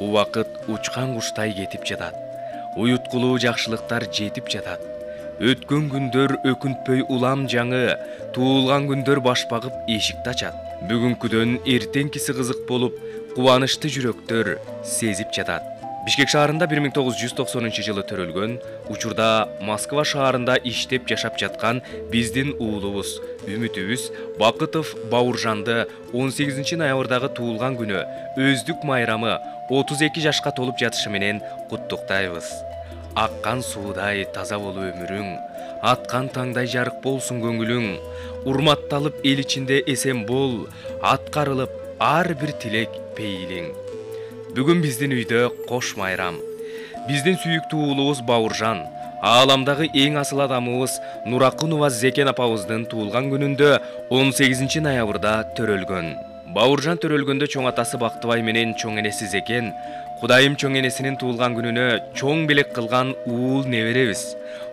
Убакыт учкан куштай кетип жатат. Уюткулуу жакшылыктар жетип жатат. Өткөн күндөр өкүнтпөй улам жаңы, туулган күндөр баш багып эшикти ачат. Бүгүнкүдөн эртеңкиси кызык болуп, кубанычты жүрөктөр сезип жатат. Бишкек шаарында 1990 жылы төрөлгөн, учурда Москва шаарында иштеп жашап жаткан биздин уулубуз, үмүтүбүз Бакытов Бауыржанды 18 ноябрдагы туулган күнү өздүк майрамы 32 жашка толуп жатышы менен куттуктайбыз. Аккан суудай таза болуу өмүрүң, аткан таңдай жарык болсун көңүлүң, урматталып эл ичинде эсен бол, аткарылып ар бир тилек пейилиң. Бүгүн биздин үйдө кош майрам. Биздин сүйүктүү уулубуз Бауыржан, ааламдагы эң асыл адамыбыз Нуракунова Зекен апабыздын туулган күнүндө 18 ноябрда төрөлгөн. Бауыржан төрөлгөндө чоң атасы Бактыбай менен чоң энеси Зекен, Кудайым чоң энесинин туулган күнүнө чоң белек кылган уул неберебиз.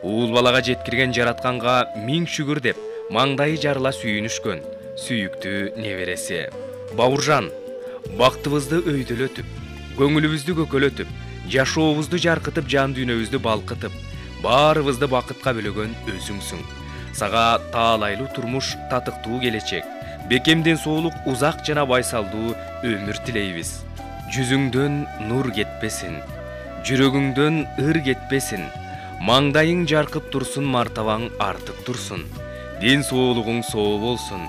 Уул балага жеткирген жаратканга миң шүгүр деп, маңдайы жарыла сүйүнүшкөн сүйүктүү небереси. Бауыржан, бактыбызды өйдөлөтүп, көңүлүбүздү көкөлөтүп, жашообузду жаркытып, жан дүйнөбүздү балкытып, баарыбызды бакытка бөлөгөн өзүңсүң. Сага таалайлуу турмуш, татыктуу келечек, бекемден соолук, узак жана байсалдуу өмүр тилейбиз. Жүзүңдөн нур кетпесин, жүрөгүңдөн ыр кетпесин, маңдайың жаркып турсун, мартабаң артып турсун, ден соолугуң соо болсун,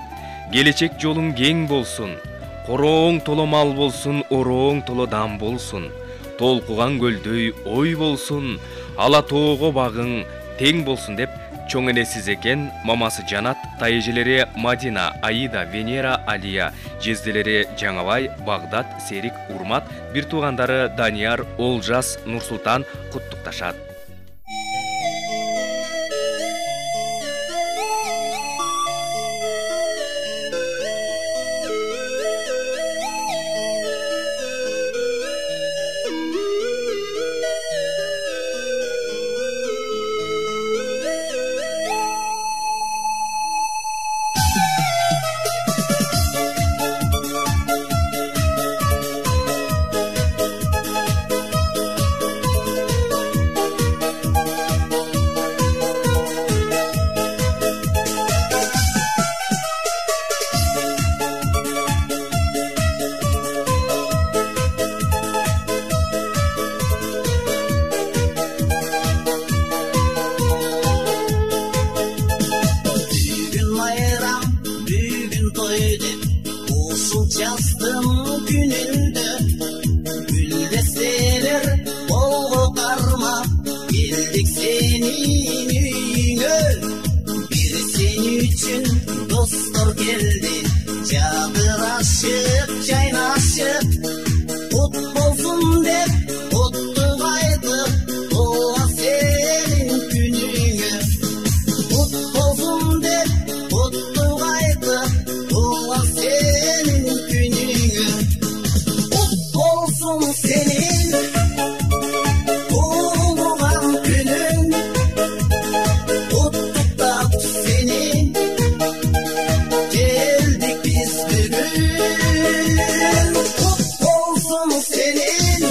келечек жолуң кең болсун, корооң толо мал болсун, орооң толо дам болсун, толкуган көлдөй ой болсун, ала тоого багың тең болсун деп чоң энеси Зекен, мамасы Жанат, тайежелери Мадина, Аида, Венера, Алия, жезделери Жаңабай, Багдат, Серик, Урмат, бир туугандары Данияр, Олжас, Нурсултан куттукташат. Жастың күнүндө гүлдесселер болго карма, келдик сенин үйүңө, бир сен үчүн достор келди, жадырашып жайнашып, кут болсун деп куттугайтып, тула сенин күнүңө, кут болсун деп куттугайтып, тула сенин күнүңө, кут болсун сенин туулган күнүң, куттуктап сени келдик биз бүгүн, кут болсун сенин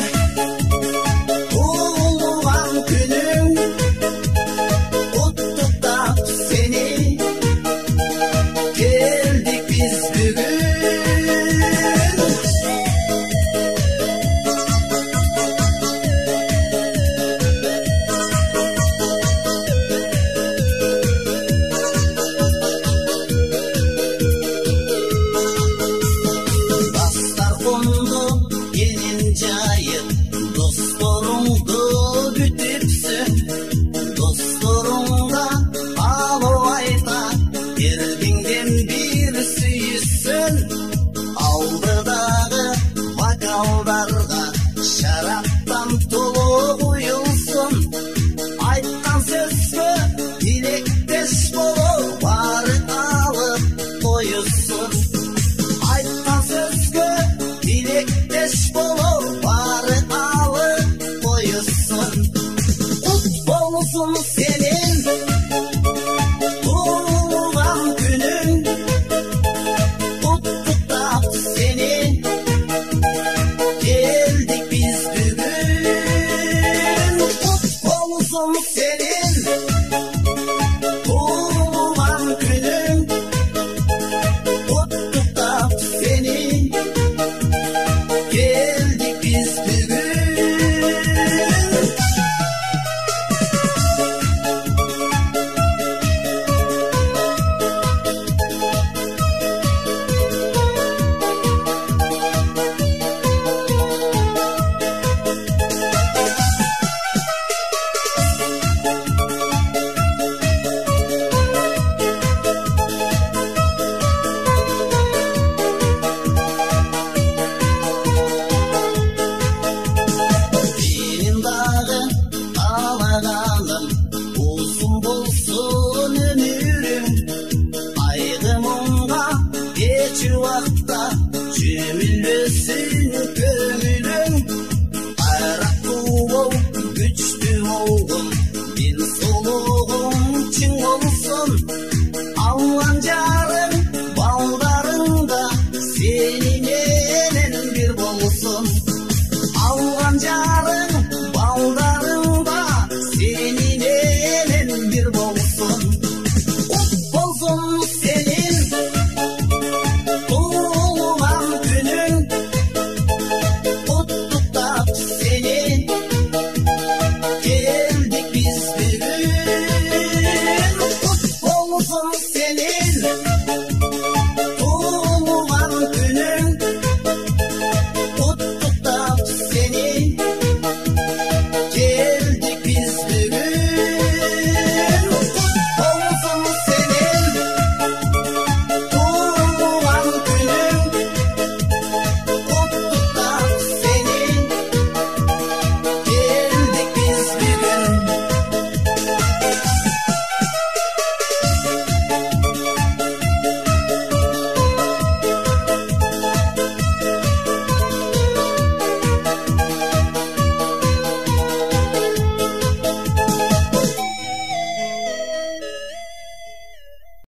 туулган күнүң, куттуктап сени келдик биз бүгүн. Бастар конду енин жайып, досторуң